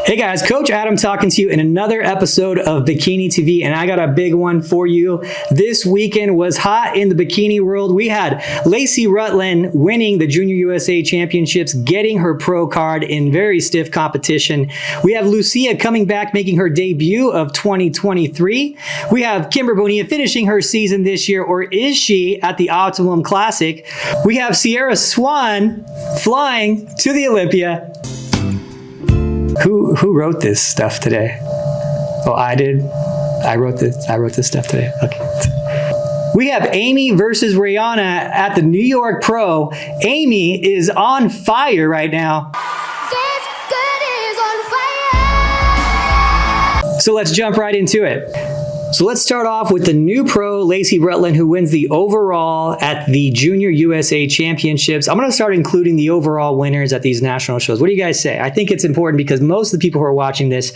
Hey guys, Coach Adam talking to you in another episode of Bikini TV, and I got a big one for you. This weekend was hot in the bikini world. We had Lacey Rutland winning the Junior USA Championships, getting her pro card in very stiff competition. We have Lucia coming back, making her debut of 2023. We have Kimber finishing her season this year, or is she at the Optimum Classic? We have Sierra Swan flying to the Olympia. Who wrote this stuff today? Oh, I did. I wrote this stuff today. Okay. We have Aimee versus Reijuana at the New York Pro. Aimee is on fire right now. This good is on fire. So let's jump right into it. So let's start off with the new pro, Lacey Rutland, who wins the overall at the Junior USA Championships. I'm going to start including the overall winners at these national shows. What do you guys say? I think it's important because most of the people who are watching this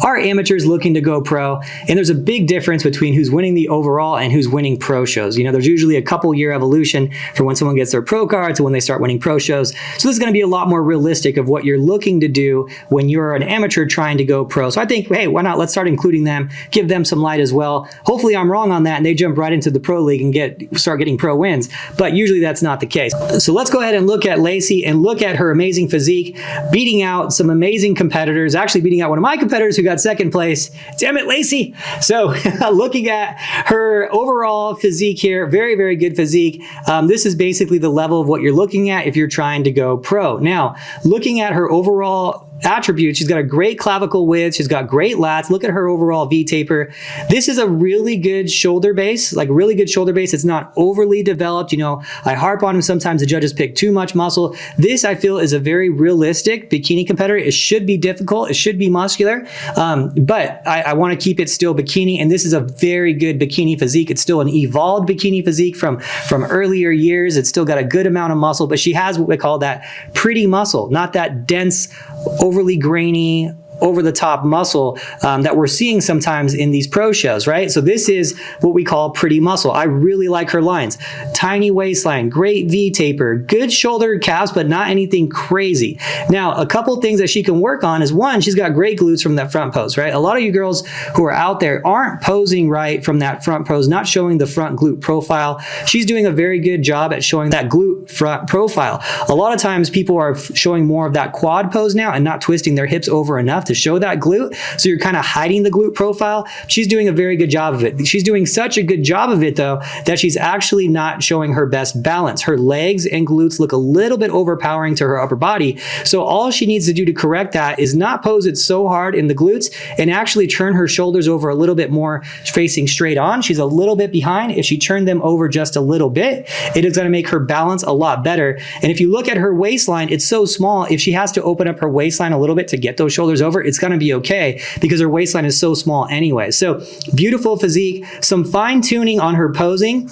are amateurs looking to go pro, and there's a big difference between who's winning the overall and who's winning pro shows. You know, there's usually a couple-year evolution from when someone gets their pro card to when they start winning pro shows. So this is going to be a lot more realistic of what you're looking to do when you're an amateur trying to go pro. So I think, hey, why not? Let's start including them, give them some light as well. Hopefully I'm wrong on that and they jump right into the pro league and start getting pro wins, but usually that's not the case. So let's go ahead and look at Lacey and look at her amazing physique, beating out some amazing competitors, actually beating out one of my competitors who got second place. Damn it, Lacey. So looking at her overall physique here, very, very good physique. This is basically the level of what you're looking at if you're trying to go pro. Now, looking at her overall attributes, she's got a great clavicle width, she's got great lats. Look at her overall V-taper. This is a really good shoulder base, like really good shoulder base. It's not overly developed. You know, I harp on them sometimes, the judges pick too much muscle. This, I feel, is a very realistic bikini competitor. It should be difficult, it should be muscular, but I want to keep it still bikini, and this is a very good bikini physique. It's still an evolved bikini physique from earlier years. It's still got a good amount of muscle, but she has what we call that pretty muscle, not that dense, overly grainy, over-the-top muscle that we're seeing sometimes in these pro shows, right? So this is what we call pretty muscle. I really like her lines. Tiny waistline, great V-taper, good shoulder calves, but not anything crazy. Now, a couple things that she can work on is, one, she's got great glutes from that front pose, right? A lot of you girls who are out there aren't posing right from that front pose, not showing the front glute profile. She's doing a very good job at showing that glute front profile. A lot of times people are showing more of that quad pose now and not twisting their hips over enough to show that glute. So you're kind of hiding the glute profile. She's doing a very good job of it. She's doing such a good job of it, though, that she's actually not showing her best balance. Her legs and glutes look a little bit overpowering to her upper body. So all she needs to do to correct that is not pose it so hard in the glutes and actually turn her shoulders over a little bit more facing straight on. She's a little bit behind. If she turned them over just a little bit, it is going to make her balance a lot better. And if you look at her waistline, it's so small. If she has to open up her waistline a little bit to get those shoulders over, it's going to be okay because her waistline is so small anyway. So beautiful physique, some fine tuning on her posing,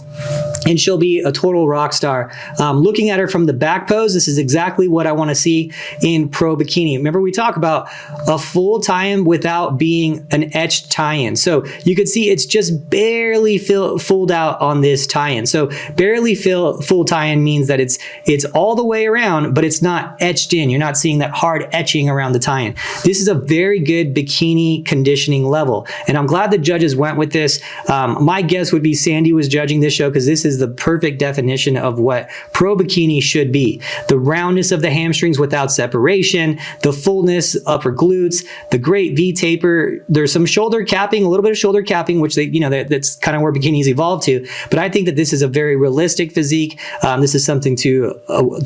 and she'll be a total rock star. Looking at her from the back pose, this is exactly what I want to see in pro bikini. Remember, we talk about a full tie-in without being an etched tie-in. So you could see it's just barely fulled out on this tie-in. So barely full tie-in means that it's all the way around, but it's not etched in. You're not seeing that hard etching around the tie-in. This is a very good bikini conditioning level, and I'm glad the judges went with this. My guess would be Sandy was judging this show because this is the perfect definition of what pro bikini should be. The roundness of the hamstrings without separation, the fullness, upper glutes, the great V-taper. There's some shoulder capping, a little bit of shoulder capping, which that's kind of where bikinis evolved to. But I think that this is a very realistic physique. This is something to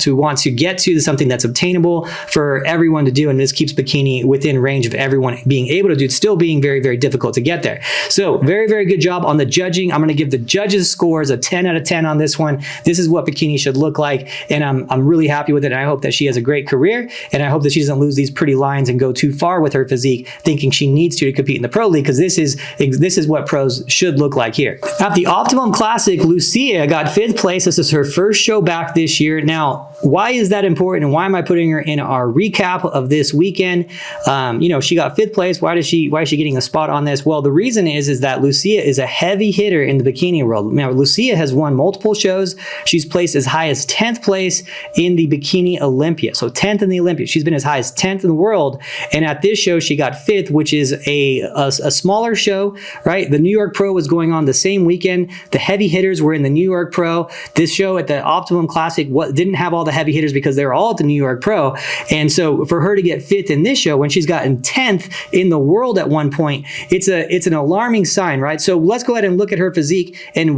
want to get to, something that's obtainable for everyone to do, and this keeps bikini within range of everyone being able to do. It's still being very, very difficult to get there. So very, very good job on the judging. I'm going to give the judges scores a 10 out of 10 on this one. This is what bikini should look like, and I'm really happy with it. And I hope that she has a great career, and I hope that she doesn't lose these pretty lines and go too far with her physique, thinking she needs to compete in the pro league, because this is what pros should look like here. At the Optimum Classic, Lucia got 5th place. This is her first show back this year. Now, why is that important, and why am I putting her in our recap of this weekend? You know, she got 5th place. Why is she getting a spot on this? Well, the reason is that Lucia is a heavy hitter in the bikini world. Now, Lucia has won won multiple shows. She's placed as high as 10th place in the Bikini Olympia. So 10th in the Olympia. She's been as high as 10th in the world. And at this show, she got 5th, which is a smaller show, right? The New York Pro was going on the same weekend. The heavy hitters were in the New York Pro. This show at the Optimum Classic didn't have all the heavy hitters because they were all at the New York Pro. And so for her to get 5th in this show when she's gotten 10th in the world at one point, it's an alarming sign, right? So let's go ahead and look at her physique and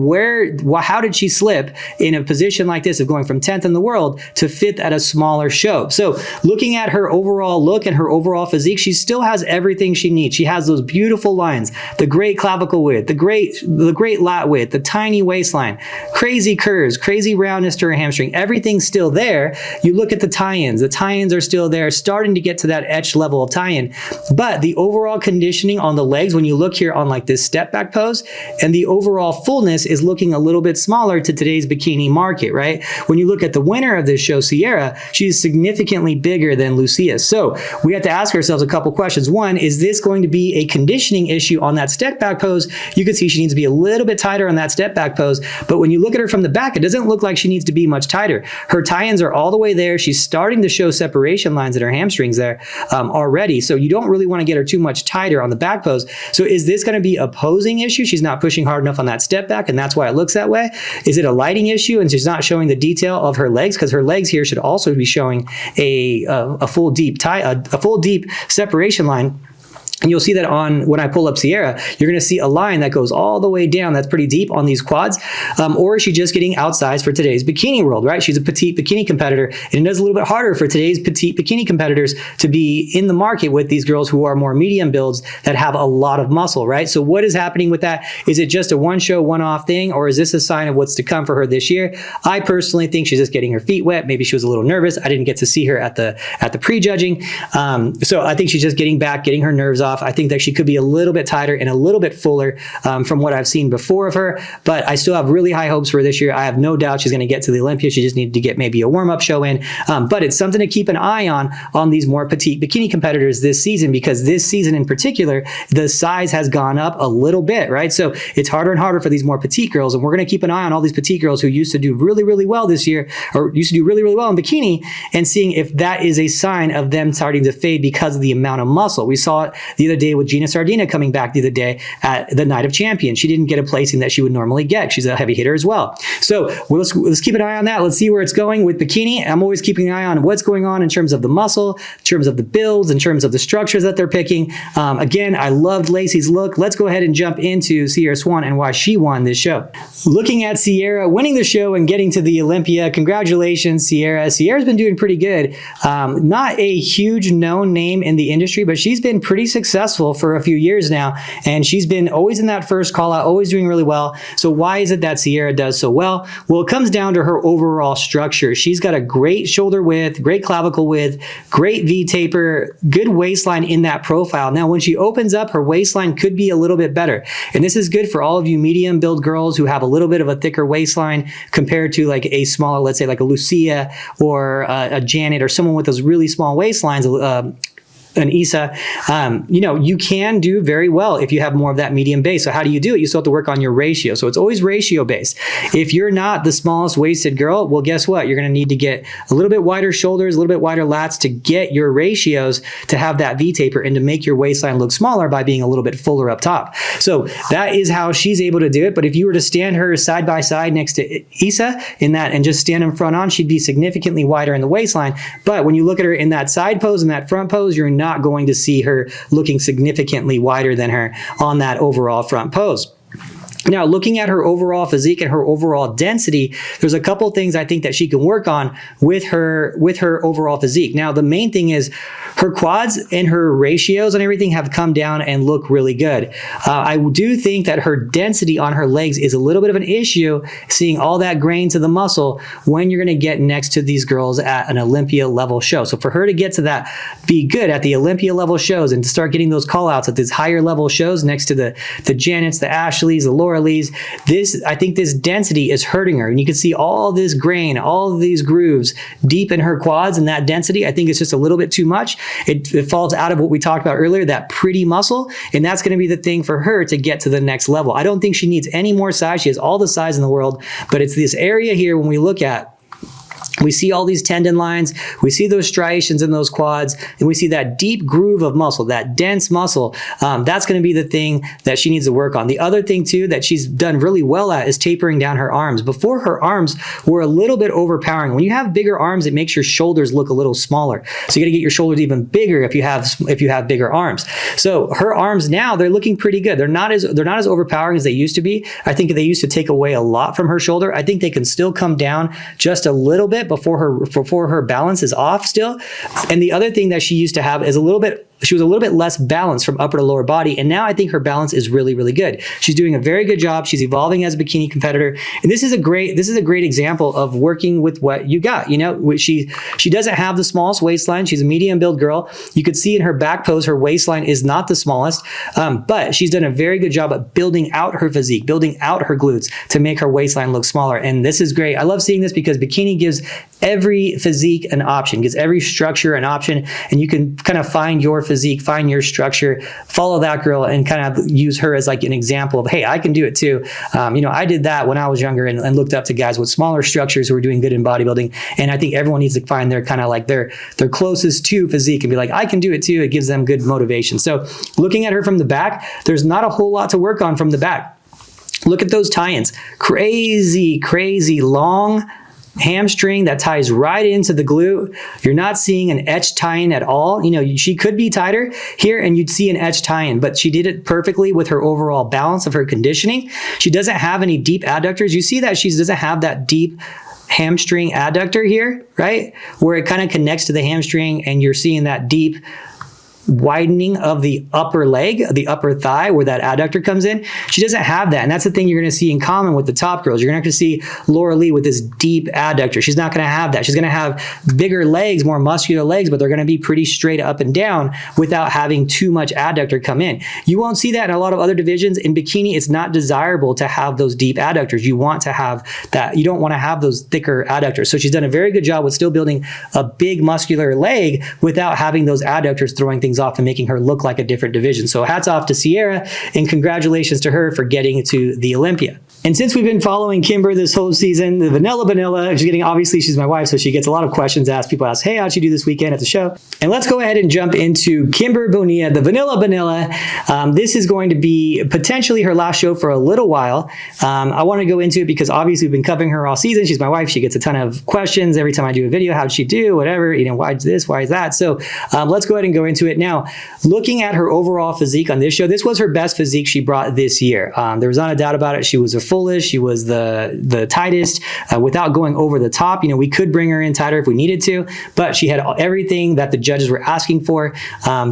how did she slip in a position like this of going from 10th in the world to 5th at a smaller show. So looking at her overall look and her overall physique, she still has everything she needs. She has those beautiful lines, the great clavicle width, the great lat width, the tiny waistline, crazy curves, crazy roundness to her hamstring. Everything's still there. You look at the tie-ins. The tie-ins are still there, starting to get to that etched level of tie-in. But the overall conditioning on the legs, when you look here on like this step back pose, and the overall fullness is looking a little bit smaller to today's bikini market, right? When you look at the winner of this show, Sierra, she's significantly bigger than Lucia. So we have to ask ourselves a couple questions. One, is this going to be a conditioning issue on that step back pose? You can see she needs to be a little bit tighter on that step back pose. But when you look at her from the back, it doesn't look like she needs to be much tighter. Her tie-ins are all the way there. She's starting to show separation lines in her hamstrings there already. So you don't really want to get her too much tighter on the back pose. So is this going to be a posing issue? She's not pushing hard enough on that step back, and that's why it looks that way. Is it a lighting issue and she's not showing the detail of her legs? Because her legs here should also be showing a full deep separation line. And you'll see that when I pull up Sierra, you're going to see a line that goes all the way down. That's pretty deep on these quads. Or is she just getting outsized for today's bikini world, right? She's a petite bikini competitor, and it is a little bit harder for today's petite bikini competitors to be in the market with these girls who are more medium builds that have a lot of muscle, right? So what is happening with that? Is it just a one-show, one-off thing, or is this a sign of what's to come for her this year? I personally think she's just getting her feet wet. Maybe she was a little nervous. I didn't get to see her at the pre-judging. So I think she's just getting her nerves off. I think that she could be a little bit tighter and a little bit fuller from what I've seen before of her, but I still have really high hopes for this year. I have no doubt she's going to get to the Olympia. She just needed to get maybe a warm-up show in, but it's something to keep an eye on these more petite bikini competitors this season, because this season in particular, the size has gone up a little bit, right? So it's harder and harder for these more petite girls, and we're going to keep an eye on all these petite girls who used to do really, really well this year, or used to do really, really well in bikini, and seeing if that is a sign of them starting to fade because of the amount of muscle. We saw it the other day with Gina Sardina coming back the other day at the Night of Champions. She didn't get a placing that she would normally get. She's a heavy hitter as well. So let's keep an eye on that. Let's see where it's going with bikini. I'm always keeping an eye on what's going on in terms of the muscle, in terms of the builds, in terms of the structures that they're picking. Again, I loved Lacey's look. Let's go ahead and jump into Sierra Swan and why she won this show. Looking at Sierra winning the show and getting to the Olympia, congratulations, Sierra. Sierra's been doing pretty good. Not a huge known name in the industry, but she's been pretty successful for a few years now, and she's been always in that first call out, always doing really well. So why is it that Sierra does so well? Well, it comes down to her overall structure. She's got a great shoulder width, great clavicle width, great V taper, good waistline in that profile. Now, when she opens up, her waistline could be a little bit better, and this is good for all of you medium build girls who have a little bit of a thicker waistline compared to like a smaller, let's say like a Lucia or a Janet or someone with those really small waistlines, an Issa, you can do very well if you have more of that medium base. So how do you do it? You still have to work on your ratio. So it's always ratio based. If you're not the smallest waisted girl, well, guess what? You're going to need to get a little bit wider shoulders, a little bit wider lats to get your ratios to have that V taper and to make your waistline look smaller by being a little bit fuller up top. So that is how she's able to do it. But if you were to stand her side by side next to Issa in that and just stand in front on, she'd be significantly wider in the waistline. But when you look at her in that side pose and that front pose, you're not going to see her looking significantly wider than her on that overall front pose. Now, looking at her overall physique and her overall density, there's a couple things I think that she can work on with her overall physique. Now, the main thing is her quads and her ratios and everything have come down and look really good. I do think that her density on her legs is a little bit of an issue, seeing all that grain to the muscle when you're going to get next to these girls at an Olympia level show. So for her to get to that, be good at the Olympia level shows and to start getting those call outs at these higher level shows next to the Janets, the Ashleys, the Laura Laura Lee's, I think this density is hurting her. And you can see all this grain, all of these grooves deep in her quads, and that density, I think it's just a little bit too much. It falls out of what we talked about earlier, that pretty muscle, and that's going to be the thing for her to get to the next level. I don't think she needs any more size. She has all the size in the world, but it's this area here when we look at, we see all these tendon lines, we see those striations in those quads, and we see that deep groove of muscle, that dense muscle. That's going to be the thing that she needs to work on. The other thing too that she's done really well at is tapering down her arms. Before, her arms were a little bit overpowering. When you have bigger arms, it makes your shoulders look a little smaller. So you got to get your shoulders even bigger if you have bigger arms. So her arms now, they're looking pretty good. They're not as overpowering as they used to be. I think they used to take away a lot from her shoulder. I think they can still come down just a little bit before her balance is off still. And the other thing that she used to have is she was a little bit less balanced from upper to lower body, and now I think her balance is really, really good. She's doing a very good job. She's evolving as a bikini competitor, and this is a great example of working with what you got. You know, she doesn't have the smallest waistline. She's a medium build girl. You could see in her back pose, her waistline is not the smallest, but she's done a very good job at building out her physique, building out her glutes to make her waistline look smaller. And this is great. I love seeing this because bikini gives every physique an option, gives every structure an option, and you can kind of find your physique, find your structure, follow that girl, and kind of use her as like an example of, hey, I can do it too. You know, I did that when I was younger and looked up to guys with smaller structures who were doing good in bodybuilding. And I think everyone needs to find their kind of like their closest to physique and be like, I can do it too. It gives them good motivation. So looking at her from the back, there's not a whole lot to work on from the back. Look at those tie-ins. Crazy, crazy long hamstring that ties right into the glute. You're not seeing an etched tie-in at all. You know, she could be tighter here and you'd see an etched tie-in, but she did it perfectly with her overall balance of her conditioning. She doesn't have any deep adductors. You see that she doesn't have that deep hamstring adductor here, right? Where it kind of connects to the hamstring and you're seeing that deep widening of the upper leg, the upper thigh, where that adductor comes in. She doesn't have that. And that's the thing you're going to see in common with the top girls. You're going to see Laura Lee with this deep adductor. She's not going to have that. She's going to have bigger legs, more muscular legs, but they're going to be pretty straight up and down without having too much adductor come in. You won't see that in a lot of other divisions. In bikini, it's not desirable to have those deep adductors. You want to have that. You don't want to have those thicker adductors. So she's done a very good job with still building a big muscular leg without having those adductors throwing things off and making her look like a different division. So hats off to Sierra and congratulations to her for getting to the Olympia. And since we've been following Kimber this whole season, the Vanilla, obviously she's my wife, so she gets a lot of questions asked. People ask, hey, how'd you do this weekend at the show? And let's go ahead and jump into Kimber Bonilla, the Vanilla. This is going to be potentially her last show for a little while. I want to go into it because obviously we've been covering her all season. She's my wife. She gets a ton of questions every time I do a video. How'd she do? Whatever, why is this? Why is that? So let's go ahead and go into it. Now, looking at her overall physique on this show, this was her best physique she brought this year. There was not a doubt about it. She was the fullest. She was the tightest without going over the top. We could bring her in tighter if we needed to, but she had everything that the judges were asking for.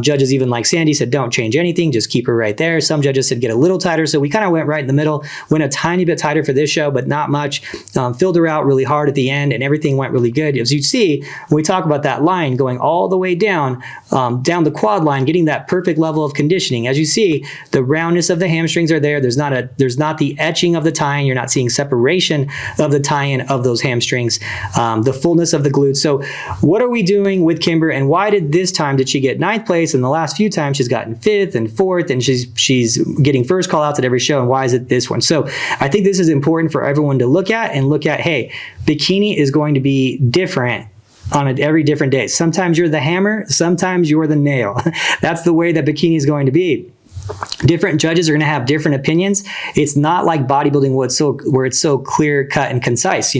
Judges even like Sandy said, don't change anything, just keep her right there. Some judges said get a little tighter. So we kind of went right in the middle, went a tiny bit tighter for this show, but not much. Filled her out really hard at the end and everything went really good. As you see, when we talk about that line going all the way down the quad line, getting that perfect level of conditioning. As you see, the roundness of the hamstrings are there. There's not the etching of the tie-in. You're not seeing separation of the tie-in of those hamstrings, the fullness of the glutes. So what are we doing with Kimber and why did she get 9th place and the last few times she's gotten 5th and 4th and she's getting first call outs at every show, and why is it this one? So I think this is important for everyone to look at, hey, bikini is going to be different on every different day. Sometimes you're the hammer, sometimes you're the nail. That's the way that bikini is going to be. Different judges are going to have different opinions. It's not like bodybuilding where it's so clear cut and concise.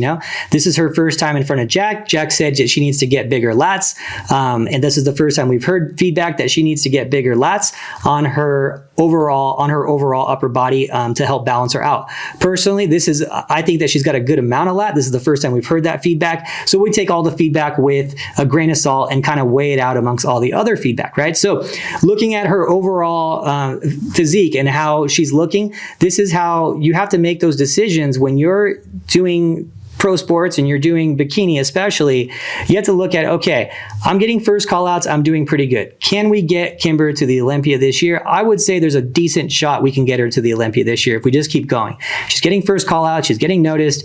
This is her first time in front of Jack. Jack said that she needs to get bigger lats, and this is the first time we've heard feedback that she needs to get bigger lats on her overall upper body to help balance her out. Personally, I think that she's got a good amount of lat. This is the first time we've heard that feedback. So we take all the feedback with a grain of salt and kind of weigh it out amongst all the other feedback, right? So looking at her overall physique and how she's looking, this is how you have to make those decisions when you're doing pro sports and you're doing bikini especially, you have to look at, okay, I'm getting first call outs, I'm doing pretty good. Can we get Kimber to the Olympia this year? I would say there's a decent shot we can get her to the Olympia this year if we just keep going. She's getting first call out, she's getting noticed,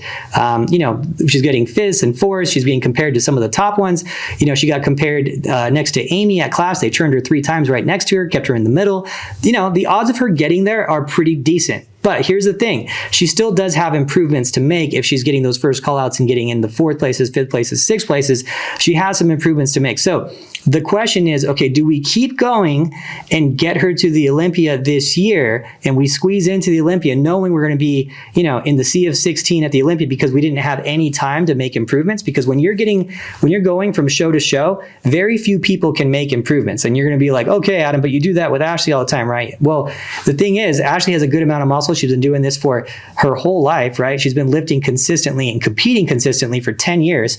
she's getting fists and fours, she's being compared to some of the top ones. She got compared next to Aimee at class. They turned her 3 times right next to her, kept her in the middle. The odds of her getting there are pretty decent. But here's the thing, she still does have improvements to make if she's getting those first call outs and getting in the 4th places, 5th places, 6th places. She has some improvements to make. So the question is, okay, do we keep going and get her to the Olympia this year and we squeeze into the Olympia knowing we're going to be, in the sea of 16 at the Olympia because we didn't have any time to make improvements? Because when you're going from show to show, very few people can make improvements. And you're going to be like, okay, Adam, but you do that with Ashley all the time, right? Well, the thing is, Ashley has a good amount of muscle. She's been doing this for her whole life, right? She's been lifting consistently and competing consistently for 10 years.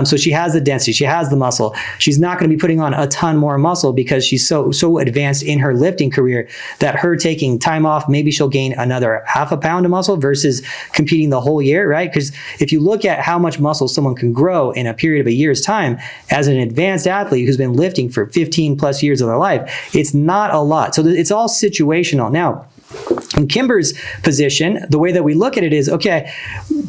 So she has the density, she has the muscle. She's not going to be putting on a ton more muscle because she's so advanced in her lifting career that her taking time off, maybe she'll gain another half a pound of muscle versus competing the whole year, right? Because if you look at how much muscle someone can grow in a period of a year's time as an advanced athlete who's been lifting for 15 plus years of their life, it's not a lot. So it's all situational. Now, in Kimber's position, the way that we look at it is, okay,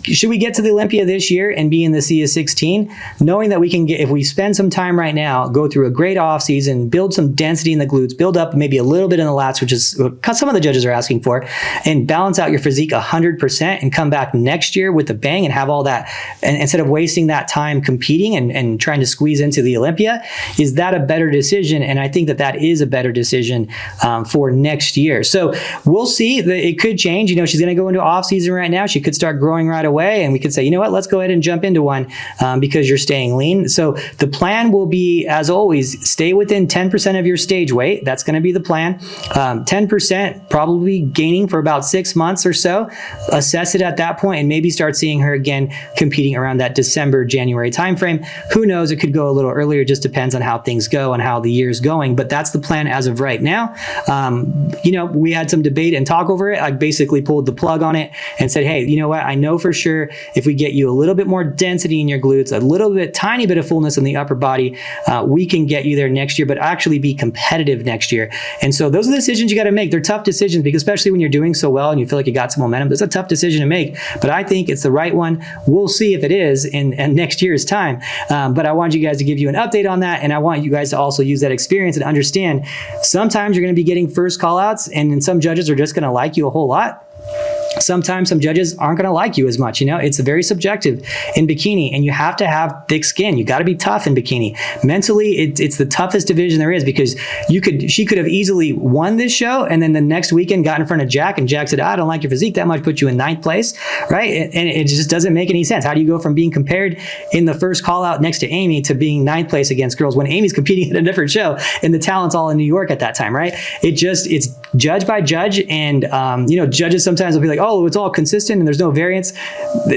should we get to the Olympia this year and be in the sea of 16, knowing that we can get, if we spend some time right now, go through a great off season, build some density in the glutes, build up maybe a little bit in the lats, which is what some of the judges are asking for, and balance out your physique 100% and come back next year with a bang and have all that, and instead of wasting that time competing and trying to squeeze into the Olympia, is that a better decision? And I think that is a better decision for next year. So we'll see. It could change. She's going to go into off season right now. She could start growing right away, and we could say, you know what, let's go ahead and jump into one because you're staying lean. So the plan will be, as always, stay within 10% of your stage weight. That's going to be the plan. 10%, probably gaining for about 6 months or so. Assess it at that point and maybe start seeing her again competing around that December, January timeframe. Who knows? It could go a little earlier. It just depends on how things go and how the year's going. But that's the plan as of right now. We had some debate and talk over it. I basically pulled the plug on it and said, hey, you know what? I know for sure if we get you a little bit more density in your glutes, a little bit, tiny bit of fullness in the upper body, we can get you there next year, but actually be competitive next year. And so those are the decisions you got to make. They're tough decisions because especially when you're doing so well and you feel like you got some momentum, it's a tough decision to make, but I think it's the right one. We'll see if it is in next year's time. But I want you guys to give you an update on that. And I want you guys to also use that experience and understand sometimes you're going to be getting first call outs and then some judges are just going to like you a whole lot. Sometimes some judges aren't going to like you as much. It's very subjective in bikini, and you have to have thick skin. You got to be tough in bikini. Mentally, it's the toughest division there is because she could have easily won this show, and then the next weekend got in front of Jack, and Jack said, I don't like your physique that much, put you in 9th place, right? And it just doesn't make any sense. How do you go from being compared in the first call out next to Aimee to being 9th place against girls when Aimee's competing at a different show and the talent's all in New York at that time, right? It's judge by judge, and judges sometimes will be like, oh, it's all consistent and there's no variance.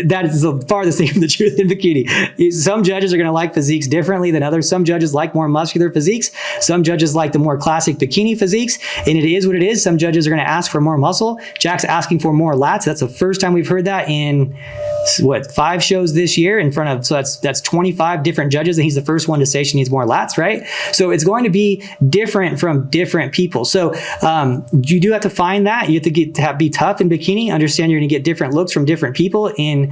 That is the farthest thing from the truth in bikini. Some judges are going to like physiques differently than others. Some judges like more muscular physiques. Some judges like the more classic bikini physiques, and it is what it is. Some judges are going to ask for more muscle. Jack's asking for more lats. That's the first time we've heard that in 5 shows this year in front of, so that's 25 different judges, and he's the first one to say she needs more lats, right? So it's going to be different from different people. So you do have to find that. You have to be tough in bikini, understand you're going to get different looks from different people in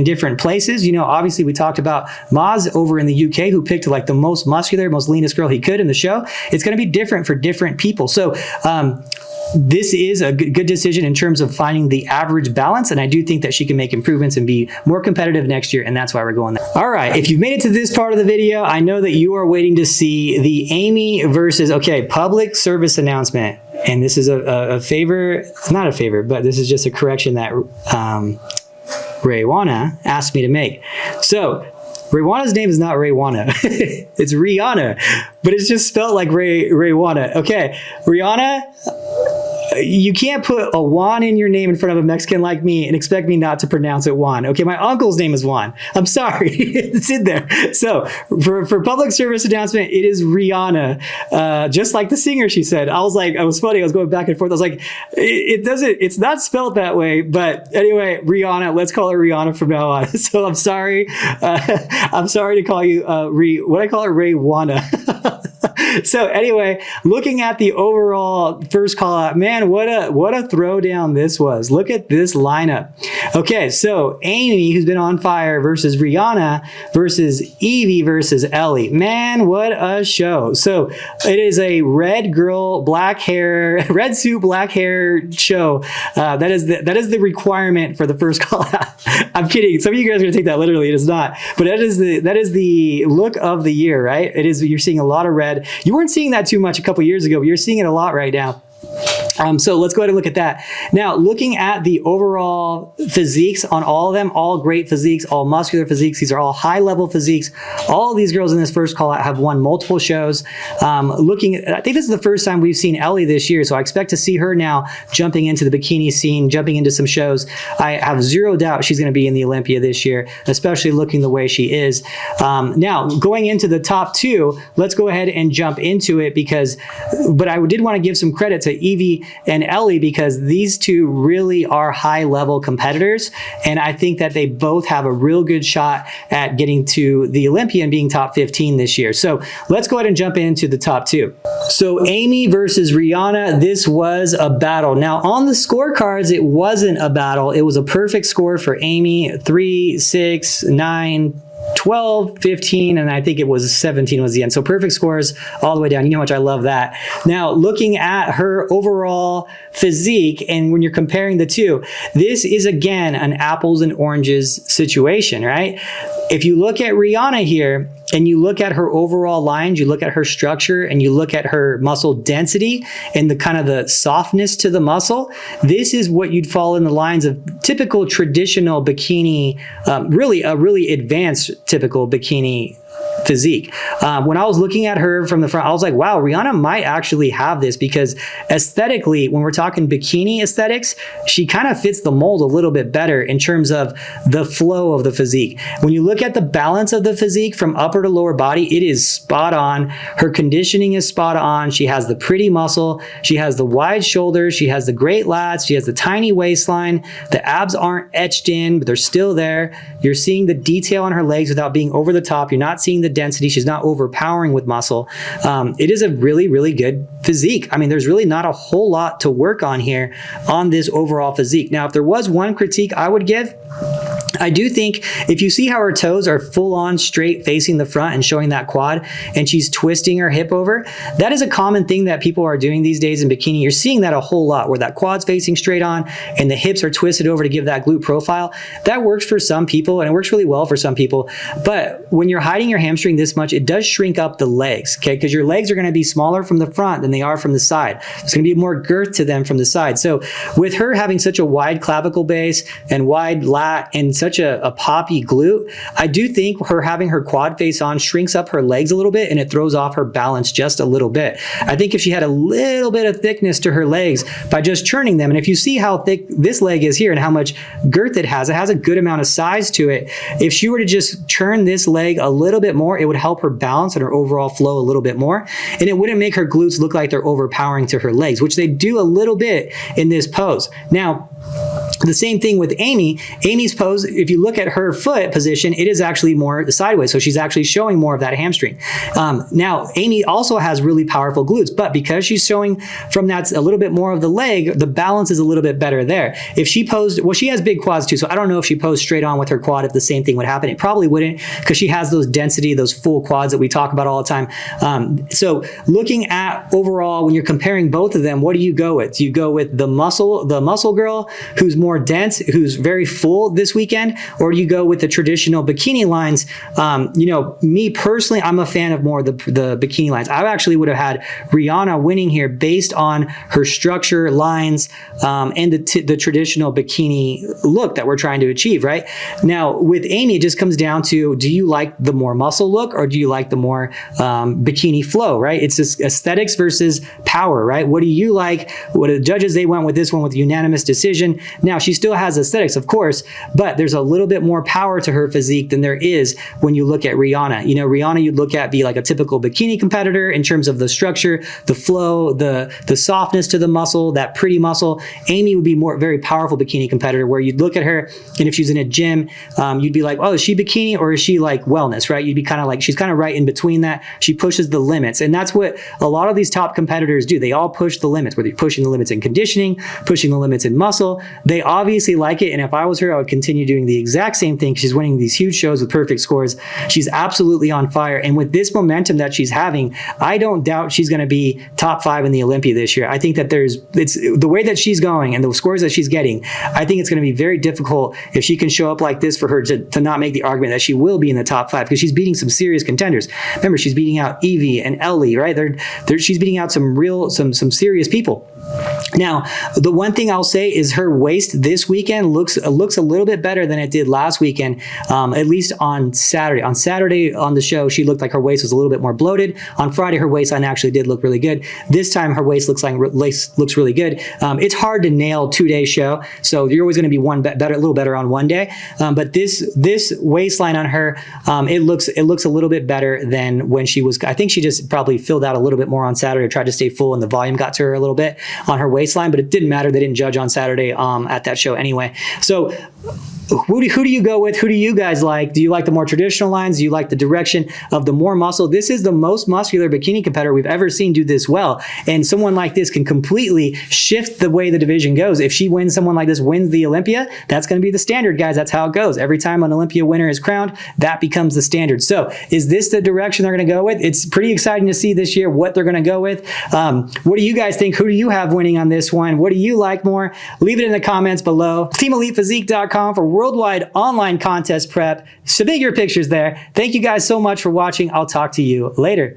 different places. Obviously we talked about Maz over in the UK who picked like the most muscular, most leanest girl he could in the show. It's going to be different for different people. So this is a good decision in terms of finding the average balance, and I do think that she can make improvements and be more competitive next year, and that's why we're going there. All right, if you've made it to this part of the video, I know that you are waiting to see the Aimee versus, public service announcement, and this is a favor, it's not a favor, but this is just a correction that Reijuana asked me to make. So Reijuana's name is not Reijuana. It's Reijuana, but it's just spelled like Reijuana. Okay, Reijuana, You can't put a Juan in your name in front of a Mexican like me and expect me not to pronounce it Juan. Okay, my uncle's name is Juan. I'm sorry, it's in there. So for public service announcement, it is Reijuana, just like the singer. She said. I was funny. I was going back and forth. I was like, it's not spelled that way. But anyway, Reijuana. Let's call her Reijuana from now on. So I'm sorry. I'm sorry to call you what I call her Reijuana. So anyway, looking at the overall first call out, man, what a throwdown this was. Look at this lineup. Okay, so Aimee, who's been on fire, versus Reijuana versus Evie versus Ellie. Man, what a show. So it is a red girl, black hair, red suit, black hair show. That is the requirement for the first call out. I'm kidding. Some of you guys are gonna take that literally. It is not. But that is the look of the year, right? It is. You're seeing a lot of red. You weren't seeing that too much a couple years ago, but you're seeing it a lot right now. So let's go ahead and look at that. Now, looking at the overall physiques on all of them, all great physiques, all muscular physiques. These are all high-level physiques. All of these girls in this first call-out have won multiple shows. I think this is the first time we've seen Ellie this year, so I expect to see her now jumping into the bikini scene, jumping into some shows. I have zero doubt she's going to be in the Olympia this year, especially looking the way she is. Now, going into the top two, let's go ahead and jump into it but I did want to give some credit to Evie and Ellie because these two really are high-level competitors, and I think that they both have a real good shot at getting to the Olympia and being top 15 this year. So let's go ahead and jump into the top two. So Aimee versus Reijuana, this was a battle. Now on the scorecards, it wasn't a battle. It was a perfect score for Aimee, 3, 6, 9, 12, 15, and I think it was 17 was the end. So perfect scores all the way down. You know how much I love that. Now, looking at her overall physique, and when you're comparing the two, this is again an apples and oranges situation, right? If you look at Reijuana here, and you look at her overall lines, you look at her structure, and you look at her muscle density and the kind of the softness to the muscle, this is what you'd fall in the lines of typical traditional bikini, really a really advanced typical bikini physique. When I was looking at her from the front, I was like, wow, Reijuana might actually have this because aesthetically, when we're talking bikini aesthetics, she kind of fits the mold a little bit better in terms of the flow of the physique. When you look at the balance of the physique from upper to lower body, it is spot on. Her conditioning is spot on. She has the pretty muscle. She has the wide shoulders. She has the great lats. She has the tiny waistline. The abs aren't etched in, but they're still there. You're seeing the detail on her legs without being over the top. You're not seeing the density. She's not overpowering with muscle. It is a really, really good physique. I mean, there's really not a whole lot to work on here on this overall physique. Now, if there was one critique I would give, I do think if you see how her toes are full on straight facing the front and showing that quad, and she's twisting her hip over, that is a common thing that people are doing these days in bikini. You're seeing that a whole lot where that quad's facing straight on and the hips are twisted over to give that glute profile. That works for some people and it works really well for some people. But when you're hiding your hamstring this much, it does shrink up the legs, okay? Because your legs are going to be smaller from the front than they are from the side. There's going to be more girth to them from the side. So with her having such a wide clavicle base and wide lat and such a poppy glute, I do think her having her quad face on shrinks up her legs a little bit and it throws off her balance just a little bit. I think if she had a little bit of thickness to her legs by just churning them, and if you see how thick this leg is here and how much girth it has a good amount of size to it. If she were to just churn this leg a little bit more, it would help her balance and her overall flow a little bit more. And it wouldn't make her glutes look like they're overpowering to her legs, which they do a little bit in this pose. Now, the same thing with Aimee. Aimee's pose, if you look at her foot position, it is actually more sideways. So she's actually showing more of that hamstring. Now, Aimee also has really powerful glutes, but because she's showing from that a little bit more of the leg, the balance is a little bit better there. If she posed, well, she has big quads too. So I don't know if she posed straight on with her quad, if the same thing would happen. It probably wouldn't because she has those density, those full quads that we talk about all the time. So looking at overall, when you're comparing both of them, what do you go with? Do you go with the muscle girl who's more dense, who's very full this weekend? weekend, or do you go with the traditional bikini lines? Me personally, I'm a fan of more of the bikini lines. I actually would have had Reijuana winning here based on her structure, lines, and the traditional bikini look that we're trying to achieve, right? Now, with Aimee, it just comes down to, do you like the more muscle look, or do you like the more bikini flow, right? It's just aesthetics versus power, right? What do you like? What the judges, they went with this one with unanimous decision. Now, she still has aesthetics, of course, but there's a little bit more power to her physique than there is when you look at Reijuana. Reijuana, you'd look at be like a typical bikini competitor in terms of the structure, the flow, the softness to the muscle, that pretty muscle. Aimee would be very powerful bikini competitor, where you'd look at her, and if she's in a gym, you'd be like, oh, is she bikini or is she like wellness, right? You'd be kind of like, she's kind of right in between that. She pushes the limits, and that's what a lot of these top competitors do. They all push the limits, whether you're pushing the limits in conditioning, pushing the limits in muscle. They obviously like it, and if I was her, I would continue doing the exact same thing. She's winning these huge shows with perfect scores. She's absolutely on fire, and with this momentum that she's having, I don't doubt she's going to be top 5 in the Olympia this year. I think that it's the way that she's going and the scores that she's getting, I think it's going to be very difficult if she can show up like this for her to not make the argument that she will be in the top 5, because she's beating some serious contenders. Remember, she's beating out Evie and Ellie, right? She's beating out some serious people. Now, the one thing I'll say is her waist this weekend looks a little bit better than it did last weekend, at least on Saturday. On Saturday on the show, she looked like her waist was a little bit more bloated. On Friday, her waistline actually did look really good. This time, her waist looks really good. It's hard to nail 2-day show, so you're always going to be a little better on one day. But this waistline on her, it looks a little bit better than when she was. I think she just probably filled out a little bit more on Saturday, tried to stay full, and the volume got to her a little bit on her waistline, but it didn't matter. They didn't judge on Saturday at that show anyway. So who do you go with? Who do you guys like? Do you like the more traditional lines? Do you like the direction of the more muscle? This is the most muscular bikini competitor we've ever seen do this well. And someone like this can completely shift the way the division goes. If she wins, someone like this wins the Olympia, that's going to be the standard, guys. That's how it goes. Every time an Olympia winner is crowned, that becomes the standard. So is this the direction they're going to go with? It's pretty exciting to see this year what they're going to go with. What do you guys think? Who do you have winning on this one? What do you like more? Leave it in the comments below. TeamElitePhysique.com for worldwide online contest prep. Submit your pictures there. Thank you guys so much for watching. I'll talk to you later.